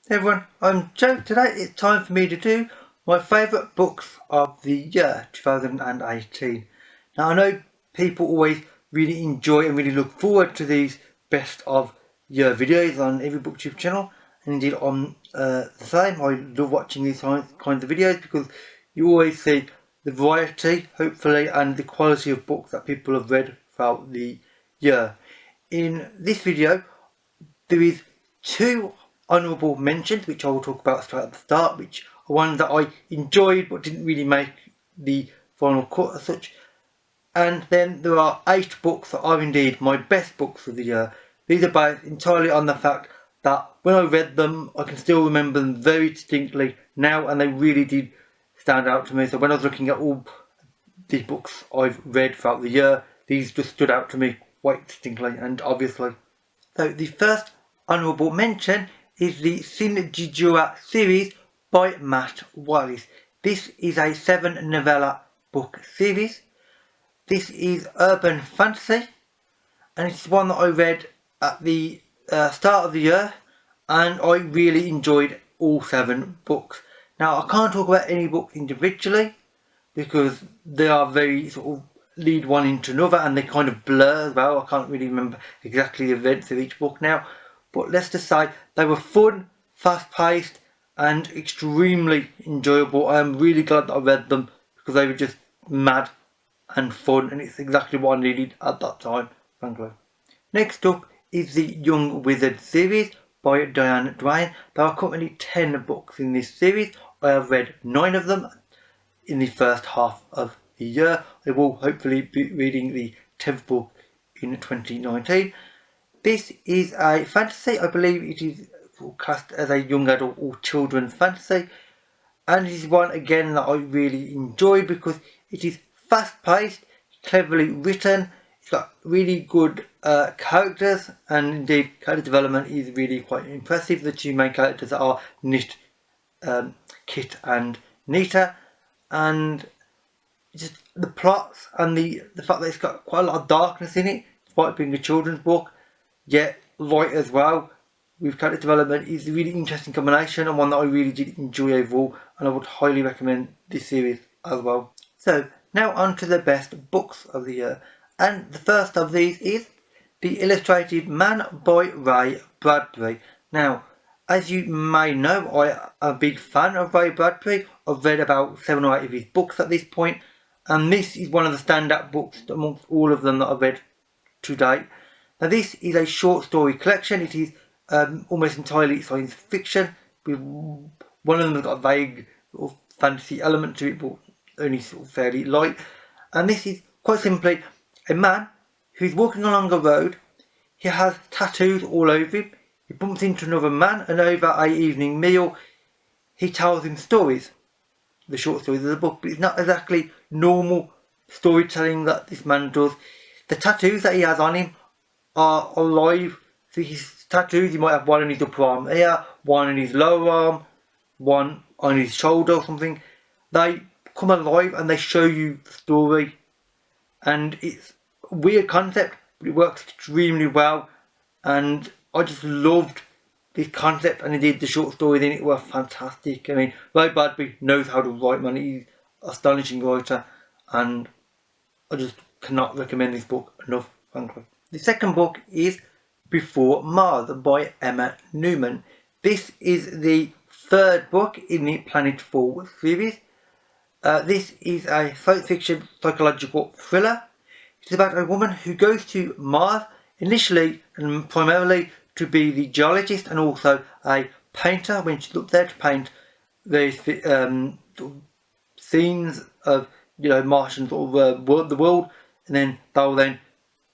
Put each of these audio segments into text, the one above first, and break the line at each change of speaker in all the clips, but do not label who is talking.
Hey everyone, I'm Joe. Today it's time for me to do my favourite books of the year 2018. Now I know people always really enjoy and really look forward to these best of year videos on every booktube channel, and indeed on the same. I love watching these kinds of videos because you always see the variety, hopefully, and the quality of books that people have read throughout the year. In this video there is two honourable mentions, which I will talk about straight at the start, which are ones that I enjoyed but didn't really make the final cut as such. And then there are 8 books that are indeed my best books of the year. These are based entirely on the fact that when I read them, I can still remember them very distinctly now, and they really did stand out to me. So when I was looking at all the books I've read throughout the year, these just stood out to me quite distinctly and obviously. So the first honourable mention is the Sinjijua series by Matt Wallace. This is a 7 novella book series. This is urban fantasy, and it's one that I read at the start of the year, and I really enjoyed all 7 books. Now I can't talk about any books individually because they are very sort of lead one into another and they kind of blur as well. I can't really remember exactly the events of each book now, but let's just say they were fun, fast paced and extremely enjoyable. I am really glad that I read them because they were just mad and fun, and it's exactly what I needed at that time, frankly. Next up is the Young Wizard series by Diane Duane. There are currently 10 books in this series. I have read 9 of them in the first half of the year. I will hopefully be reading the 10th book in 2019. This is a fantasy. I believe it is classed as a young adult or children's fantasy, and it is one again that I really enjoyed because it is fast paced, cleverly written. It's got really good characters, and indeed character development is really quite impressive. The 2 main characters are Kit and Nita, and just the plots and the fact that it's got quite a lot of darkness in it, despite being a children's book, yet light as well, with character development, is a really interesting combination and one that I really did enjoy overall, and I would highly recommend this series as well. So now on to the best books of the year, and the first of these is The Illustrated Man by Ray Bradbury. Now, as you may know, I am a big fan of Ray Bradbury. I've read about 7 or 8 of his books at this point, and this is one of the standout books amongst all of them that I've read to date. Now this is a short story collection. It is almost entirely science fiction, with one of them has got a vague sort of fantasy element to it, but only sort of fairly light. And this is quite simply a man who's walking along a road. He has tattoos all over him. He bumps into another man, and over an evening meal he tells him stories, the short stories of the book, but it's not exactly normal storytelling that this man does. The tattoos that he has on him are alive. So his tattoos, he might have one on his upper arm here, one on his lower arm, one on his shoulder or something. They come alive and they show you the story, and it's a weird concept, but it works extremely well, and I just loved this concept, and indeed the short stories in it were fantastic. I mean, Ray Bradbury knows how to write, man. He's an astonishing writer, and I just cannot recommend this book enough, frankly. The second book is Before Mars by Emma Newman. This is the 3rd book in the Planet Fall series. This is a science fiction psychological thriller. It's about a woman who goes to Mars initially and primarily to be the geologist and also a painter when she's up there to paint various scenes of, you know, Martian sort of the world, and then they'll then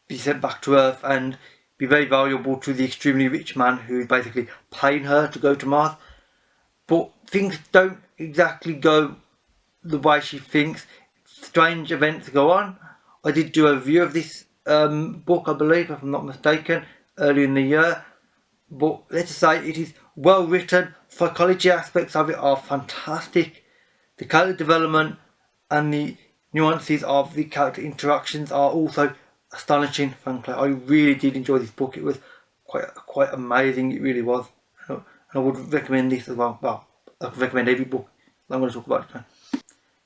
be sent back to Earth and be very valuable to the extremely rich man who is basically paying her to go to Mars. But things don't exactly go the way she thinks. Strange events go on. I did do a review of this book, I believe, if I'm not mistaken, earlier in the year. But let's just say it is well written. Psychology aspects of it are fantastic. The character development and the nuances of the character interactions are also astonishing, frankly. I really did enjoy this book. It was quite amazing, it really was. And and I would recommend this as well. Well, I could recommend every book that I'm going to talk about today.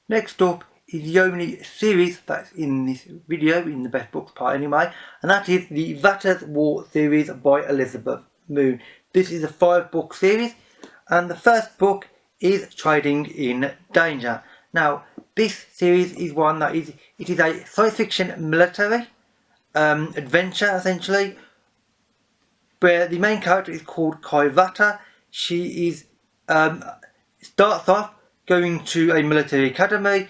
Next up is the only series that's in this video, in the best books part anyway, and that is the Vattas War series by Elizabeth Moon. This is a 5-book series, and the first book is Trading in Danger. Now, this series is one that it is a science fiction military adventure, essentially, where the main character is called Vatta. She is starts off going to a military academy.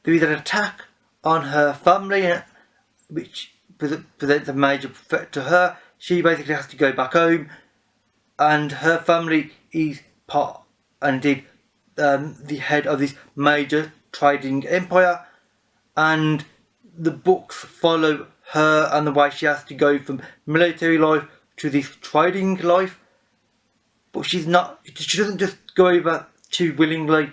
There is an attack on her family, which presents a major threat to her. She basically has to go back home, and her family is part, and indeed, the head of this major trading empire, and the books follow her and the way she has to go from military life to this trading life. But she doesn't just go over too willingly.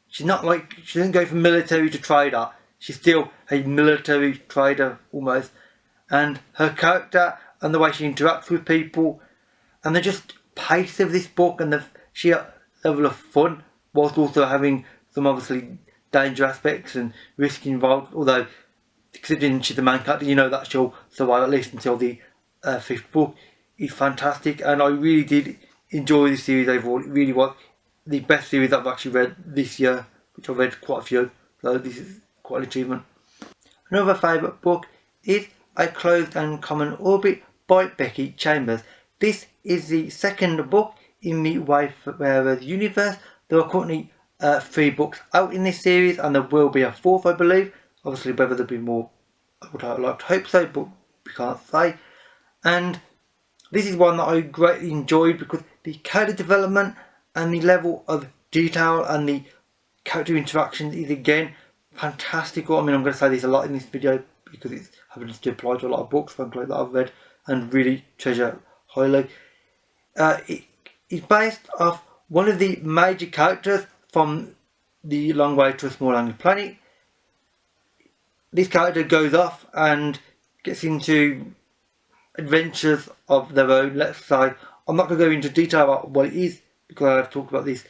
She doesn't go from military to trader. She's still a military trader almost. And her character and the way she interacts with people and the just pace of this book and the sheer level of fun, whilst also having some obviously danger aspects and risk involved. Although, considering she's the main character, you know that she'll survive at least until the 5th book. Is fantastic, and I really did enjoy the series overall. It really was the best series I've actually read this year, which I've read quite a few, so this is quite an achievement. Another favourite book is A Closed and Common Orbit by Becky Chambers. This is the 2nd book in the Wayfarer's universe. There are currently 3 books out in this series, and there will be a 4th, I believe. Obviously, whether there'll be more, I would like to hope so, but we can't say. And this is one that I greatly enjoyed because the character development and the level of detail and the character interactions is again fantastic. I mean, I'm going to say this a lot in this video because it's happens to apply to a lot of books, frankly, that I've read and really treasure highly. It is based off one of the major characters from The Long Way to a Small Angry Planet. This character goes off and gets into adventures of their own, let's say. I'm not going to go into detail about what it is because I've talked about this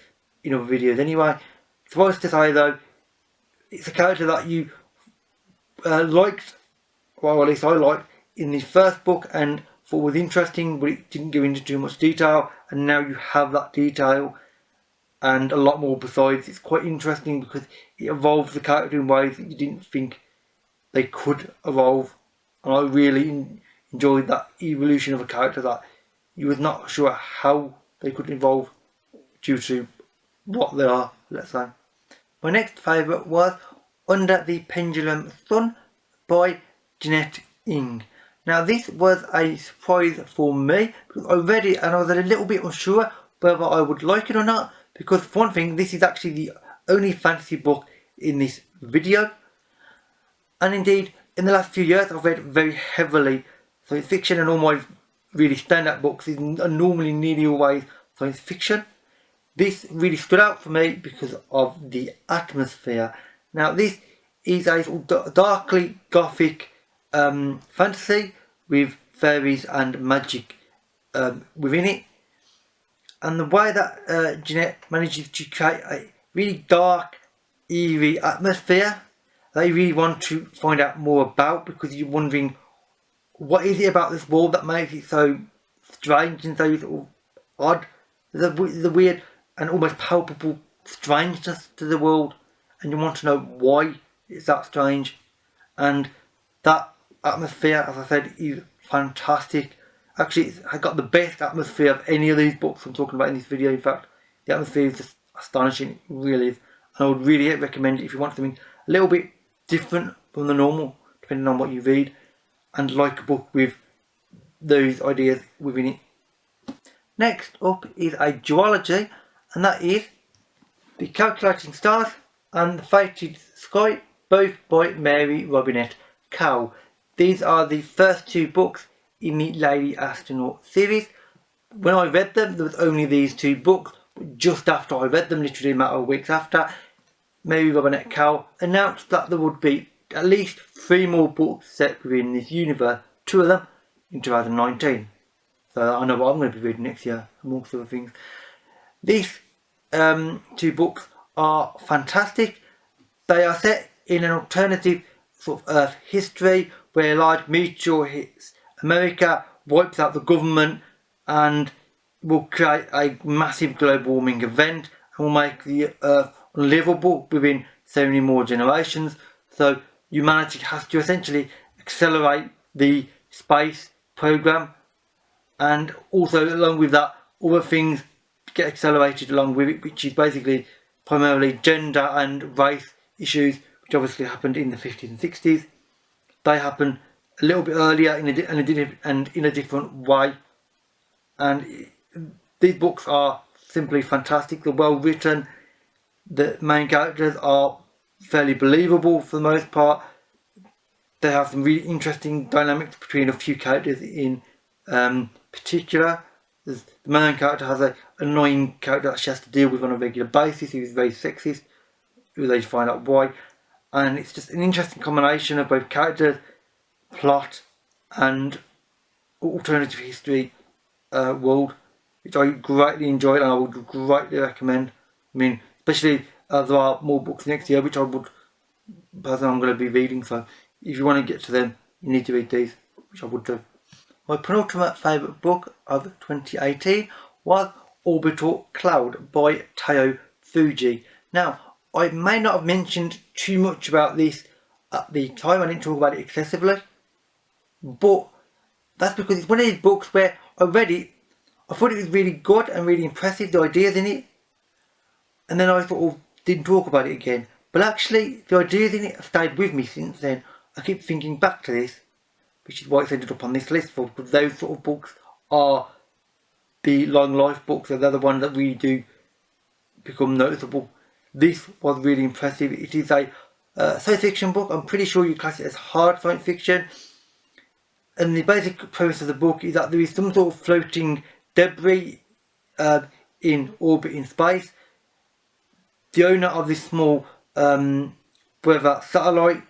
in other videos anyway. Suffice to say though, it's a character that you liked, well at least I liked, in the 1st book and thought was interesting, but it didn't go into too much detail, and now you have that detail and a lot more besides. It's quite interesting because it evolves the character in ways that you didn't think they could evolve, and I really enjoyed that evolution of a character that you was not sure how they could evolve due to what they are, let's say. My next favourite was Under the Pendulum Sun by Jeanette Ng. Now this was a surprise for me because I read it and I was a little bit unsure whether I would like it or not, because for one thing, this is actually the only fantasy book in this video, and indeed in the last few years I've read very heavily science fiction, and all my really standout books is normally nearly always science fiction. This really stood out for me because of the atmosphere. Now this is a darkly gothic fantasy with fairies and magic within it, and the way that Jeanette manages to create a really dark, eerie atmosphere that you really want to find out more about, because you're wondering what is it about this world that makes it so strange and so sort of odd. There's a weird and almost palpable strangeness to the world, and you want to know why it's that strange. And that atmosphere, as I said, is fantastic. Actually, I got the best atmosphere of any of these books I'm talking about in this video. In fact, the atmosphere is just astonishing, it really is. And I would really recommend it if you want something a little bit different from the normal, depending on what you read, and like a book with those ideas within it. Next up is a duology, and that is The Calculating Stars and The Fated Sky, both by Mary Robinette Kowal. These are the first 2 books in the Lady Astronaut series. When I read them, there was only these 2 books, but just after I read them, literally a matter of weeks after, Mary Robinette Kowal announced that there would be at least 3 more books set within this universe, 2 of them in 2019. So I know what I'm going to be reading next year, amongst other things. These two books are fantastic. They are set in an alternative sort of Earth history where a large meteor hits America, wipes out the government, and will create a massive global warming event and will make the Earth unlivable within so many more generations. So humanity has to essentially accelerate the space program, and also along with that, other things get accelerated along with it, which is basically primarily gender and race issues, which obviously happened in the 50s and 60s. They happen a little bit earlier in a different way, and these books are simply fantastic. They're well written. The main characters are fairly believable for the most part. They have some really interesting dynamics between a few characters in particular. The main character has an annoying character that she has to deal with on a regular basis, who is very sexist, who they find out why. And it's just an interesting combination of both characters, plot, and alternative history world, which I greatly enjoyed and I would greatly recommend. I mean, especially there are more books next year, which I'm going to be reading, so if you want to get to them, you need to read these, which I would do. My penultimate favourite book of 2018 was Orbital Cloud by Tao Fuji. Now, I may not have mentioned too much about this at the time. I didn't talk about it excessively, but that's because it's one of these books where I read it, I thought it was really good and really impressive, the ideas in it, and then I sort of didn't talk about it again. But actually, the ideas in it have stayed with me since then. I keep thinking back to this, which is why it's ended up on this list, because those sort of books are the long life books, and they're the ones that really do become noticeable. This was really impressive. It is a science fiction book. I'm pretty sure you class it as hard science fiction. And the basic premise of the book is that there is some sort of floating debris in orbit in space. The owner of this small weather satellite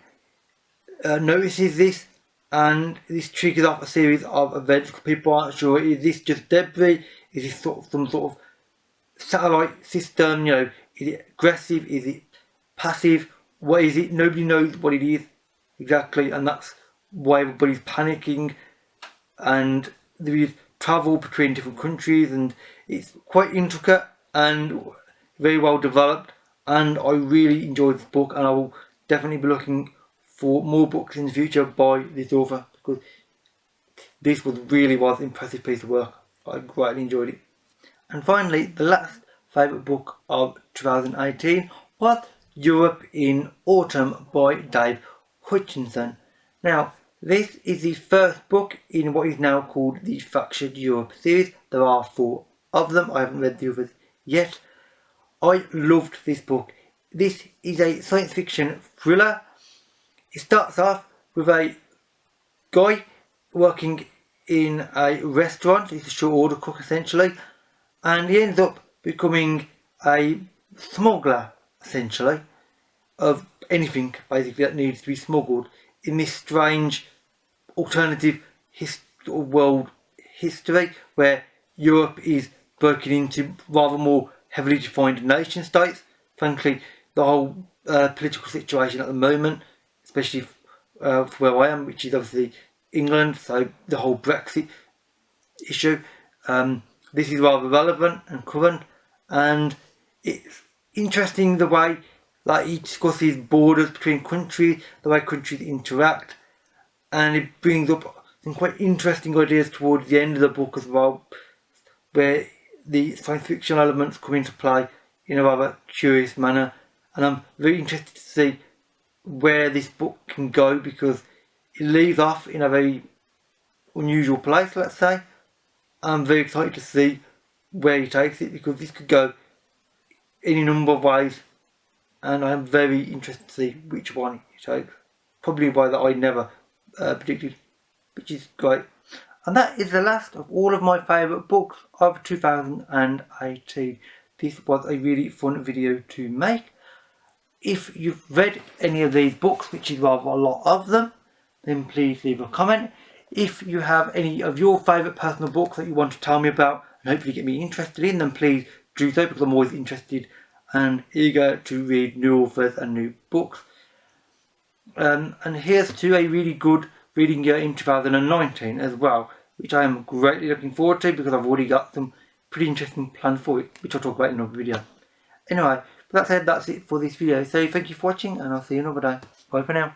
notices this, and this triggers off a series of events. People aren't sure, is this just debris? Is this sort of some sort of satellite system? You know, is it aggressive? Is it passive? What is it? Nobody knows what it is exactly, and that's why everybody's panicking. And there is travel between different countries, and it's quite intricate and very well developed. And I really enjoyed this book, and I will definitely be looking for more books in the future by this author, because this was an impressive piece of work. I greatly enjoyed it. And finally, the last favourite book of 2018 was Europe in Autumn by Dave Hutchinson. Now, this is the first book in what is now called the Fractured Europe series. There are 4 of them. I haven't read the others yet. I loved this book. This is a science fiction thriller. It starts off with a guy working in a restaurant. He's a short order cook essentially, and he ends up becoming a smuggler essentially of anything basically that needs to be smuggled in this strange alternative world history where Europe is broken into rather more heavily defined nation states. Frankly, the whole political situation at the moment, especially for where I am, which is obviously England, so the whole Brexit issue, this is rather relevant and current, and it's interesting the way that he discusses borders between countries, the way countries interact, and it brings up some quite interesting ideas towards the end of the book as well, where the science fiction elements come into play in a rather curious manner. And I'm very interested to see where this book can go, because it leaves off in a very unusual place, let's say. I'm very excited to see where he takes it, because this could go any number of ways, and I'm very interested to see which one he takes. Probably one that I never predicted, which is great. And that is the last of all of my favourite books of 2018. This was a really fun video to make. If you've read any of these books, which is rather a lot of them, then please leave a comment. If you have any of your favourite personal books that you want to tell me about and hopefully get me interested in, then please do so because I'm always interested and eager to read new authors and new books. And here's to a really good reading year in 2019 as well, which I am greatly looking forward to because I've already got some pretty interesting plans for it, which I'll talk about in another video. Anyway, with that said, that's it for this video. So thank you for watching, and I'll see you another day. Bye for now.